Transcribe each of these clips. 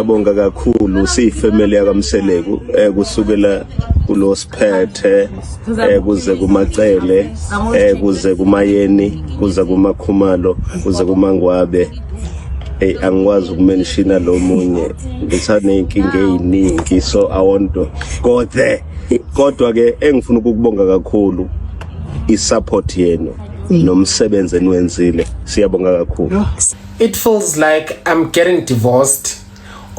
Ngiyabonga kakhulu siyifamily yakamseleku kusukela kulosiphethe kuze kumacele kuze kumayeni kuze kumakhumalo kuze kumangwabe angikwazi ukumenshina lo munye ngithane inkinga eziningi so I want to go there kodwa ke engifuna ukubonga kakhulu isupport yenu nomsebenzi eniwenzile siyabonga kakhulu. It feels like I'm getting divorced.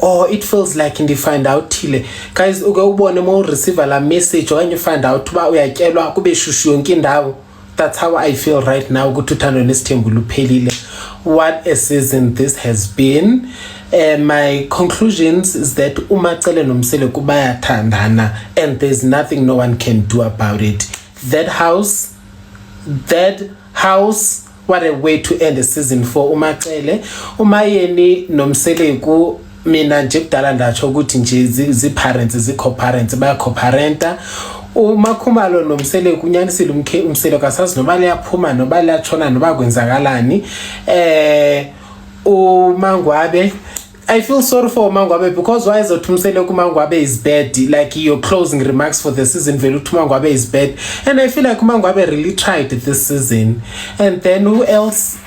Or it feels like in the find out tile guys uke ubone mo receive la message or you find out ba uyatyelwa kube shushu yonke indawo. That's how I feel right now ukuthi uthando nesithembu luphelile. What a season this has been. My conclusions is that uMacele noMsele kubayathandana and there's nothing no one can do about it. That house, what a way to end the season for uMacele. Umayeni noMsele ku mina nje kudala ndatsho ukuthi nje zi-parents zi-co-parents baya-co-parenta. Umakhumalo noMsele kunyanisile uMsele kasazi noba liyaphuma noba liyatshona noba kwenzakalani. uMangwabe, I feel sorry for Mangwabe because why is it Umsele Mangwabe is bad? Like your closing remarks for the season, Velu Mangwabe is bad, and I feel like Mangwabe really tried this season. And then who else?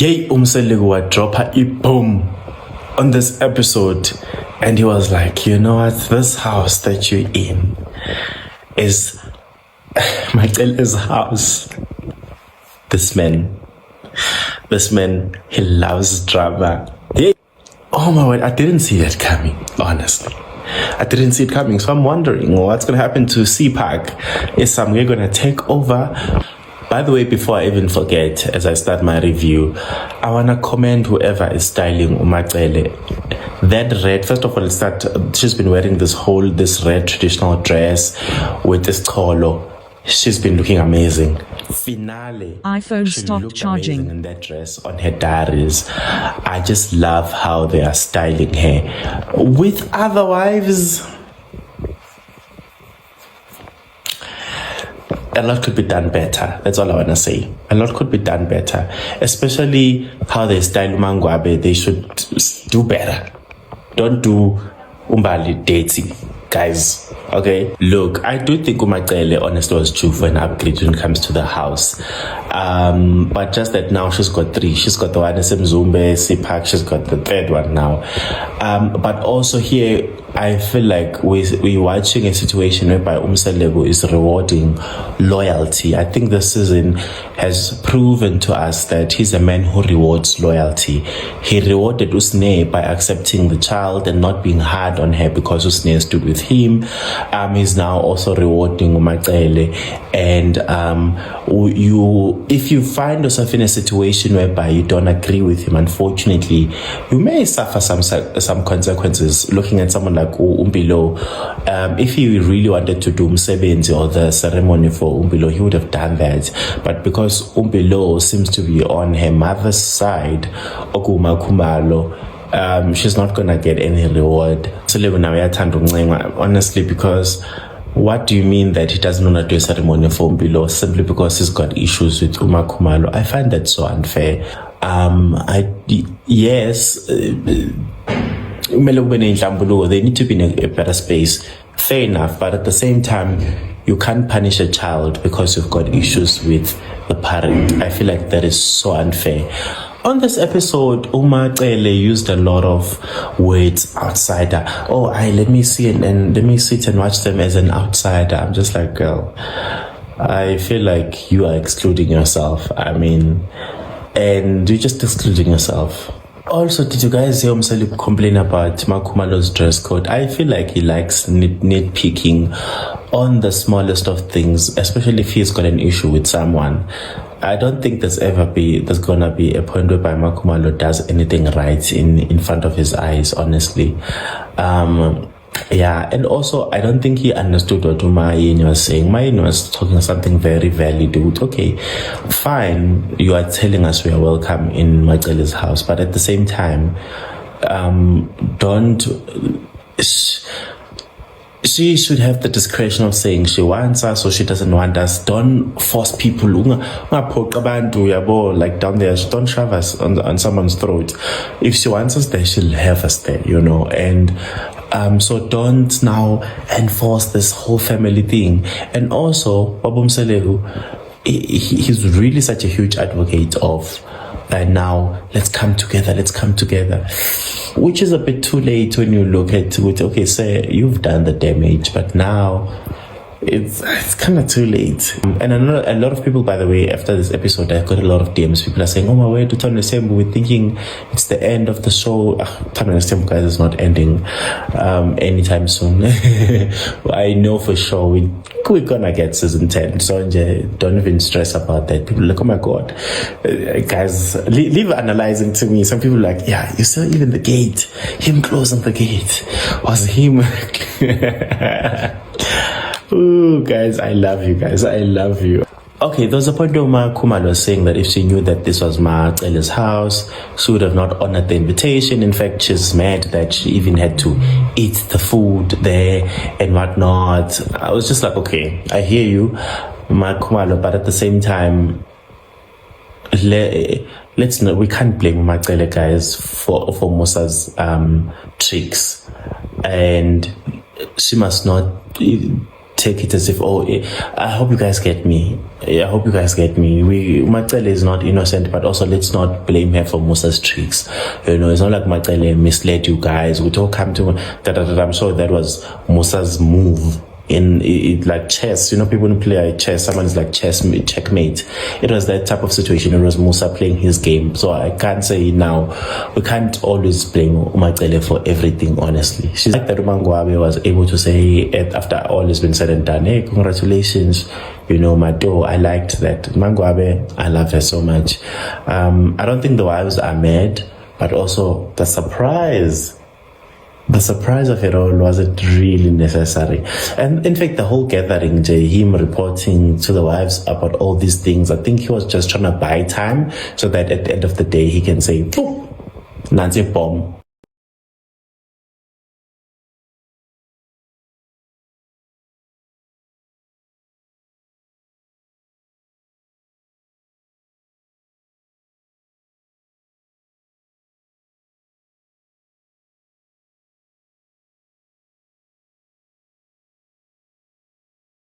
Yay, Umsele would drop a boom on this episode, and he was like, you know what, this house that you're in is Macele's house. This man, he loves drama. Oh my word, I didn't see that coming, honestly. I didn't see it coming, so I'm wondering what's going to happen to CPAC. Is Samwe going to take over? By the way, before I even forget, as I start my review, I want to commend whoever is styling Umacele. That red, first of all, she's been wearing this red traditional dress with this cholo. She's been looking amazing. Finale, iPhone stopped charging in that dress on her diaries. I just love how they are styling her. With other wives, a lot could be done better. That's all I want to say. A lot could be done better, especially how they style Mangwabe. They should do better. Don't do Umbali dating, guys. Okay, look, I do think Umacele honestly was due for an upgrade when it comes to the house. But just that now she's got three. She's got the one Zumbe, CPAC, she's got the third one now. But also here, I feel like we're watching a situation whereby Umsele is rewarding loyalty. I think this season has proven to us that he's a man who rewards loyalty. He rewarded Usne by accepting the child and not being hard on her because Usne stood with him. He's now also rewarding Umacele. And if you find yourself in a situation whereby you don't agree with him, unfortunately, you may suffer some consequences. Looking at someone like Umbilo, if he really wanted to do Msebenzi or the ceremony for Umbilo, he would have done that. But because Umbilo seems to be on her mother's side, Okuma Kumalo, she's not gonna get any reward. Honestly, because what do you mean that he doesn't want to do a ceremony for Umbilo simply because he's got issues with Umakumalo? I find that so unfair. Yes, they need to be in a better space. Fair enough, but at the same time, you can't punish a child because you've got issues with the parent. I feel like that is so unfair. On this episode, Umacele used a lot of words, outsider. Oh, let me see and let me sit and watch them as an outsider. I'm just like, girl, I feel like you are excluding yourself. And you're just excluding yourself. Also, did you guys hear Umsele complain about Makumalo's dress code? I feel like he likes nitpicking on the smallest of things, especially if he's got an issue with someone. I don't think there's gonna be a point whereby Makumalo does anything right in front of his eyes, honestly. Yeah, and also I don't think he understood what Mayeni was saying. Mayeni was talking something very valid. Okay, fine, you are telling us we are welcome in Macele's house, but at the same time, don't she should have the discretion of saying she wants us or she doesn't want us. Don't force people. Like down there, don't shove us on someone's throat. If she wants us there, she'll have us there, you know. And so don't now enforce this whole family thing. And also, Babum Selehu, he's really such a huge advocate of now let's come together, which is a bit too late when you look at it. Okay, sir, you've done the damage, but now it's kind of too late. And I know a lot of people, by the way, after this episode, I got a lot of DMs. People are saying, oh my way to Tana Sembu, we're thinking it's the end of the show. Tana Sembu, guys, is not ending anytime soon. I know for sure we're gonna get season 10, so don't even stress about that. People like, oh my god, guys, leave analyzing to me. Some people are like, yeah, you saw even the gate, him closing the gate was him. Ooh, guys, I love you guys, I love you. Okay, there was a point where Ma Khumalo was saying that if she knew that this was Macele's house, she would have not honored the invitation. In fact, she's mad that she even had to eat the food there and whatnot. I was just like, okay, I hear you, Ma Khumalo, but at the same time, let's not, we can't blame Macele, guys, for Musa's tricks, and she must not take it as if, I hope you guys get me. Macele is not innocent, but also let's not blame her for Musa's tricks. You know, it's not like Macele misled you guys. We all come to I'm sure that was Musa's move. In it, like chess, you know, people who play chess, someone is like checkmate. It was that type of situation. It was Musa playing his game. So I can't say now, we can't always blame Macele for everything, honestly. She's like that Umangwabe was able to say, after all has been said and done, hey, congratulations, you know, Mato, I liked that. Mangwabe, I love her so much. I don't think the wives are mad, but also the surprise of it all wasn't really necessary. And in fact, the whole gathering, him reporting to the wives about all these things, I think he was just trying to buy time so that at the end of the day, he can say, Nancy bomb.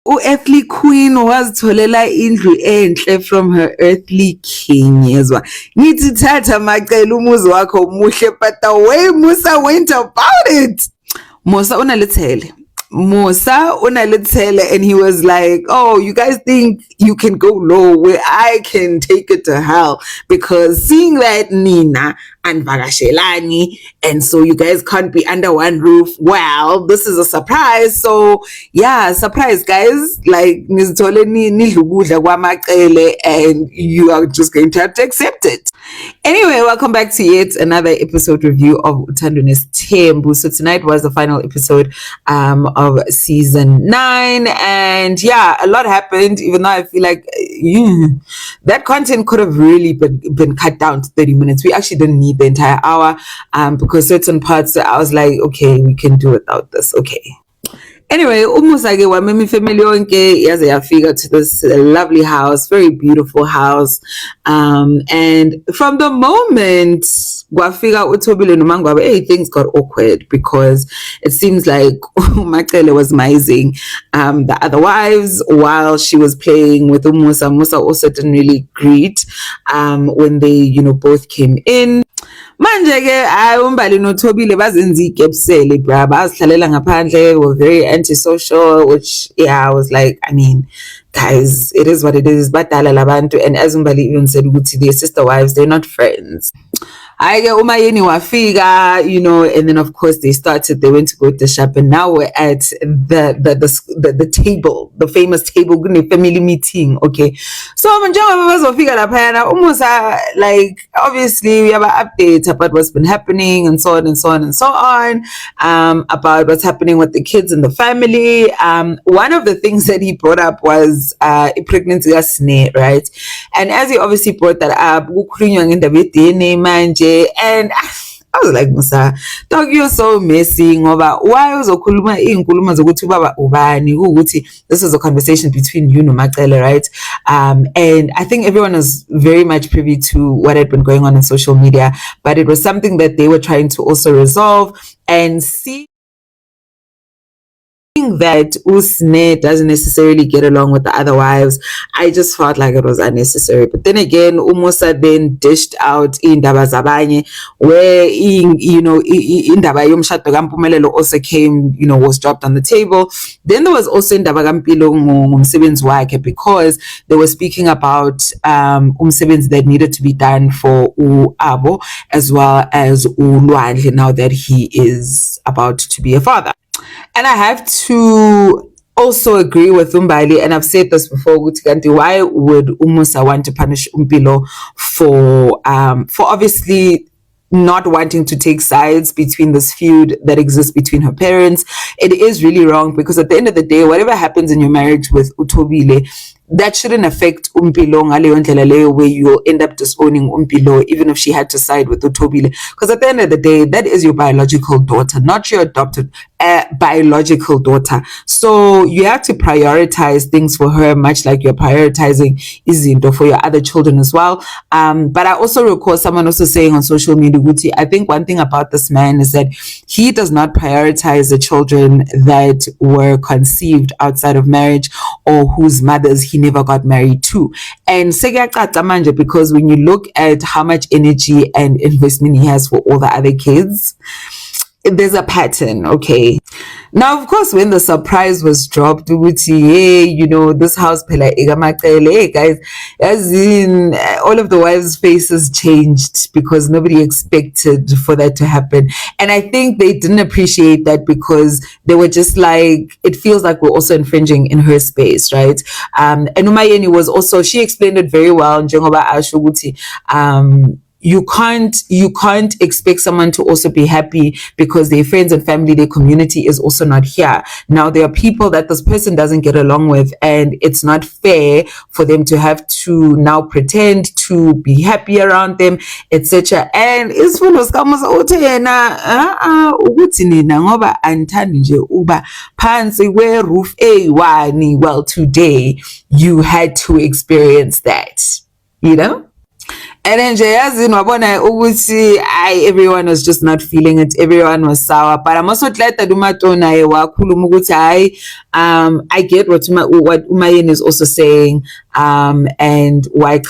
U-earthly queen wazitholela indlu enhle from her earthly king, yezwa. Ngithi thatha Macele umuzi wakho muhle, but the way Musa went about it. Musa unalithele, and he was like, oh, you guys think you can go low where I can take it to hell, because seeing that Nina and Vakashelani, and so you guys can't be under one roof. Well, this is a surprise. So yeah, surprise, guys. Like nizithole nidla ukudla kwaMacele, and you are just going to have to accept it. Anyway, welcome back to yet another episode review of Uthando Nesithembu. So tonight was the final episode of season 9, and yeah, a lot happened, even though I feel like that content could have really been cut down to 30 minutes. We actually didn't need the entire hour, because certain parts I was like, okay, we can do without this. Okay. Anyway, umusa ke wamemi family yonke yaze yafika to this lovely house, very beautiful house, and from the moment kwafika uThobile noMangwabe, hey, things got awkward, because it seems like Macele was mising the other wives while she was playing with Musa. Musa also didn't really greet when they, you know, both came in. Manje ke uMbali noThobile bazenza ikepsele bra, bazihlalela ngaphandle, were very antisocial, which yeah, I was like, I mean, guys, it is what it is. Badala labantu, and as uMbali even said, their sister wives, they're not friends. I get umayeni wafika, you know, and then of course they went to go to the shop, and now we're at the table, the famous table, family meeting. Okay, so Umusa, like, obviously we have an update about what's been happening and so on and so on and so on, about what's happening with the kids and the family. One of the things that he brought up was pregnancy, right? And as he obviously brought that up, and I was like, Musa, dog, you're so messy. Ngoba, why uzokhuluma inkulumo zokuthi ubaba ubani ukuthi this is a conversation between you noMacele, right? And I think everyone was very much privy to what had been going on social media, but it was something that they were trying to also resolve and see that Usne doesn't necessarily get along with the other wives. I just felt like it was unnecessary. But then again, Umusa then dished out indaba zabanye, where indaba yomshado kaMpumelelo also came, was dropped on the table. Then there was also indaba kaMpilo ngomsebenzi wakhe, because they were speaking about umsebenzi that needed to be done for Abo as well as uLwandle now that he is about to be a father. And I have to also agree with Umbali, and I've said this before, why would Umusa want to punish Umpilo for obviously not wanting to take sides between this feud that exists between her parents? It is really wrong, because at the end of the day, whatever happens in your marriage with Uthobile, that shouldn't affect Umpilo ngaleyo ndlela leyo, where you'll end up disowning Umpilo even if she had to side with Uthobile, because at the end of the day, that is your biological daughter, not your adopted biological daughter. So you have to prioritize things for her, much like you're prioritizing izinto for your other children as well. But I also recall someone also saying on social media, Guti, I think one thing about this man is that he does not prioritize the children that were conceived outside of marriage or whose mothers he never got married to. And because when you look at how much energy and investment he has for all the other kids, there's a pattern, okay? Now, of course, when the surprise was dropped, hey, this house, hey guys, as in all of the wives' faces changed because nobody expected for that to happen. And I think they didn't appreciate that, because they were just like, it feels like we're also infringing in her space, right? And Umayeni was also, she explained it very well, njengoba asho ukuthi, you can't expect someone to also be happy because their friends and family, their community is also not here. Now, there are people that this person doesn't get along with, and it's not fair for them to have to now pretend to be happy around them, etc. And it's full of scammers. Ngoba anithandi nje uba phansi where roof A1. Well, today you had to experience that, And then everyone was just not feeling it. Everyone was sour. But I'm also glad that I get what Umayeni is also saying. And why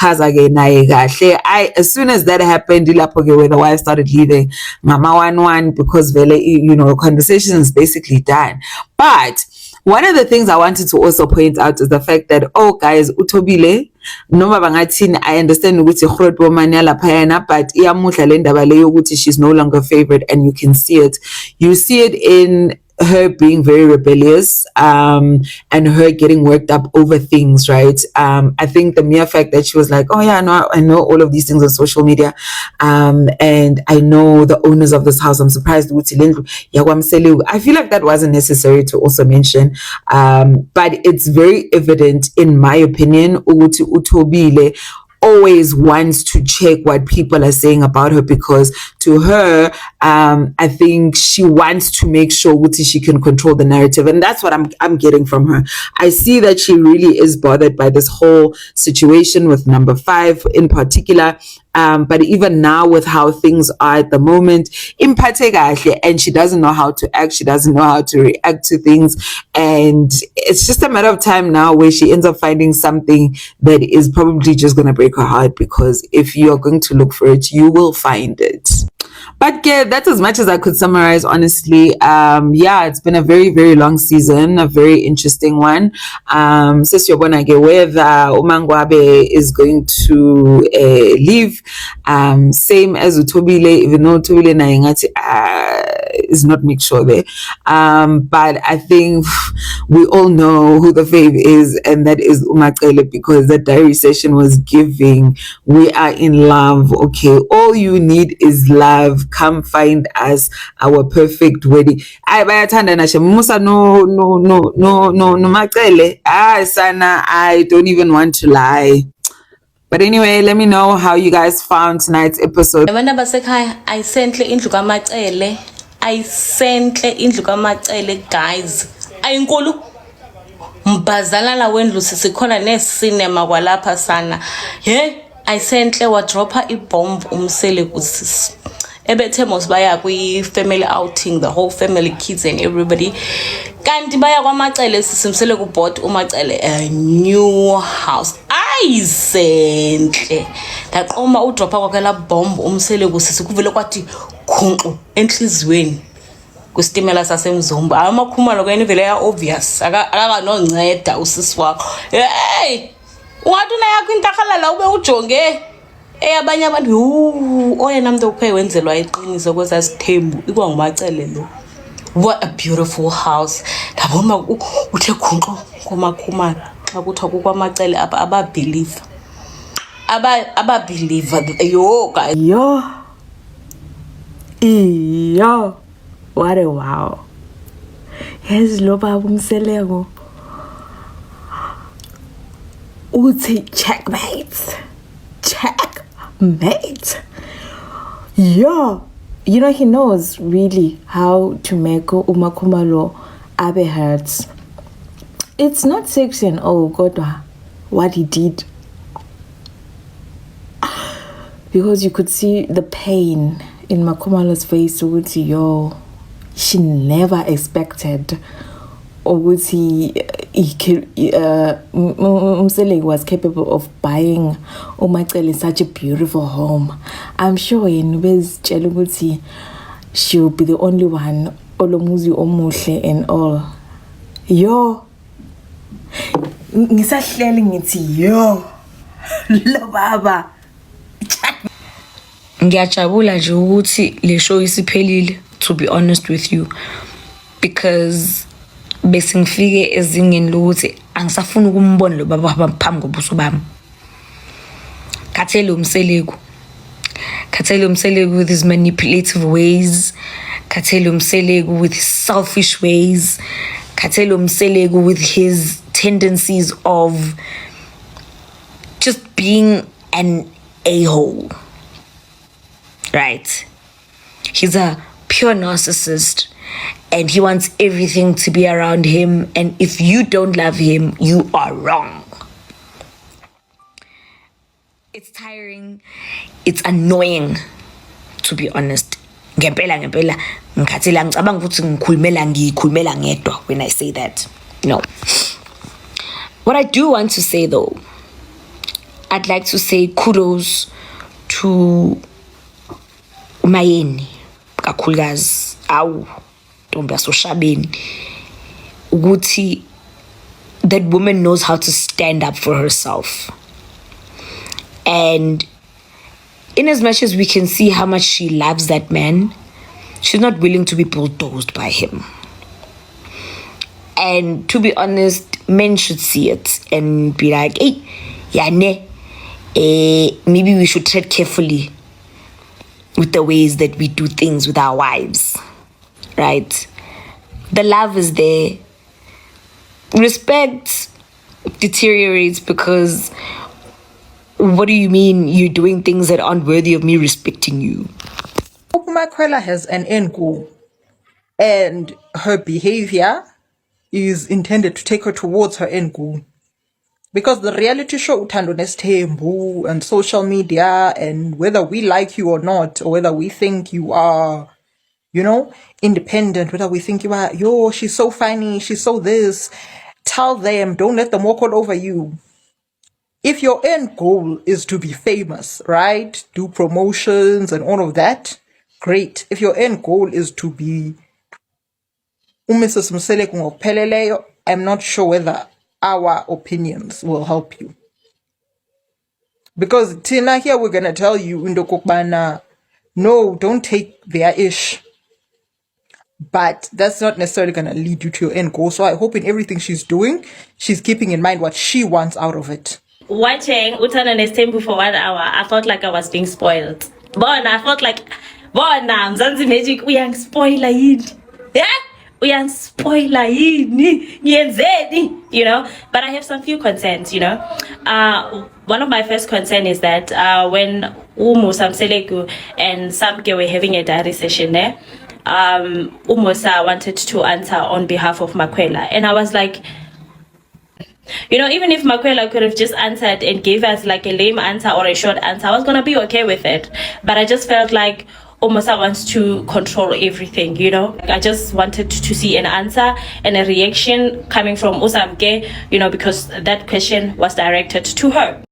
as soon as that happened, where the wife started leaving Mama 1 because conversation is basically done. But one of the things I wanted to also point out is the fact that, guys, Uthobile, noma bangathini, I understand ukuthi Groot woman yalaphayana, but iyamudla le ndaba leyo ukuthi she's no longer favored, and you can see it. You see it in her being very rebellious, and her getting worked up over things, right? I think the mere fact that she was like, oh yeah, no, I know all of these things on social media, and I know the owners of this house. I'm surprised. I feel like that wasn't necessary to also mention, but it's very evident, in my opinion, Uthobile always wants to check what people are saying about her, because to her, I think she wants to make sure she can control the narrative, and that's what I'm getting from her. I see that she really is bothered by this whole situation with number 5 in particular. But even now, with how things are at the moment, and she doesn't know how to act, she doesn't know how to react to things, and it's just a matter of time now where she ends up finding something that is probably just going to break her heart, because if you're going to look for it, you will find it. But yeah, that's as much as I could summarize, honestly. It's been a very, very long season, a very interesting one. Since you're gonna get whether Umangwabe is going to leave, same as Uthobile, even though Uthobile is not make sure there. But I think we all know who the fave is, and that is Umacele, because that diary session was giving, we are in love, okay? All you need is love. Come find us, our perfect wedding. Musa no Macele. Sana, I don't even want to lie. But anyway, let me know how you guys found tonight's episode. Abantu abasekhaya ayisenhle indlu kaMacele. Ayisenhle indlu kaMacele, guys. Ayinkulu. Mbazalala wendlu sisikhona necinema kwalapha sana. Ayisenhle wadropa ibomb umsele kusisi. Ebethe mos baya kwi-family outing, the whole family, kids and everybody. Kanti baya kwaMacele sisimsele kubhot uMacele a new house. Ayisenhle. Daqoma udropa kwakhe la bomb umsele kusisi kuvele kwathi khunqu enhlizweni kustimela sasemzumba. Amakhumalo kwena vele ya obvious. Akanonceda usisi wakho. Hey! Ungathi unayakho intakalala ube ujonge abanye abantu oyena muntu uphe wenzelwa iqiniso kwesasithembu ikwa nguMacele lo. What a beautiful house. Daboma uthe khunqo komakhumalo xa kuthiwa kukwamacele apha ababeliever. Ababeliever yo guys. Yo, what a wow. Yes, lo baba umseleko uthi checkmate. Yo, you know, he knows really how to make umakhumalo abe hurts. It's not sexy and all, kodwa what he did, because you could see the pain in Makhumalo's face. Ukuthi yo, she never expected ukuthi Umseleki was capable of buying uMacele such a beautiful home. I'm sure ubezitshela ukuthi she will be the only one olomuzi omuhle and all. Yo, ngisahlele ngithi yo lo baba. Ngiyajabula nje ukuthi le show isiphelile, to be honest with you, because bese ngifike ezingeni lokuthi angisafuna ukumbona lo baba phambi kobuso bami. Khathele Umseleki with his manipulative ways, Khathele Umseleki with his selfish ways, Khathele Umseleki with his tendencies of just being an a-hole. Right? He's a pure narcissist and he wants everything to be around him, and if you don't love him, you are wrong. It's tiring, it's annoying, to be honest. Ngempela ngikhathela ngicabanga ukuthi ngikhulumela ngedwa when I say that. No. What I do want to say though, I'd like to say kudos to Mayeni kakhulukazi ntombi yasoshabeni ukuthi that woman knows how to stand up for herself. And in as much as we can see how much she loves that man, she's not willing to be bulldozed by him. And to be honest, men should see it and be like, hey, maybe we should tread carefully with the ways that we do things with our wives, right? The love is there. Respect deteriorates because what do you mean you're doing things that aren't worthy of me respecting you? Makwela has an end goal, and her behavior is intended to take her towards her end goal. Because the reality show Uthando Nesthembu and social media, and whether we like you or not, or whether we think you are, independent, whether we think you are, she's so funny, she's so this, tell them, don't let them walk all over you. If your end goal is to be famous, right? Do promotions and all of that, great. If your end goal is to be Mrs. Umseleki ngokupheleleyo, I'm not sure whether our opinions will help you. Because Tina here, we're going to tell you, Ndokokbana, no, don't take their ish. But that's not necessarily going to lead you to your end goal. So I hope in everything she's doing, she's keeping in mind what she wants out of it. Watching Uthando Nesthembu for 1 hour, I felt like I was being spoiled. I felt like, Mzansi Magic, we are spoiler. Yeah? uyanspoila yini ngiyenzeni, you know. But I have some few concerns, you know. One of my first concern is that when Umusa Mseleku and Samke were having a diary session there, Umusa wanted to answer on behalf of Makwela, and I was like, you know, even if Makwela could have just answered and gave us like a lame answer or a short answer, I was gonna be okay with it. But I just felt like Umusa wants to control everything, you know. I just wanted to see an answer and a reaction coming from Usamke, you know, because that question was directed to her.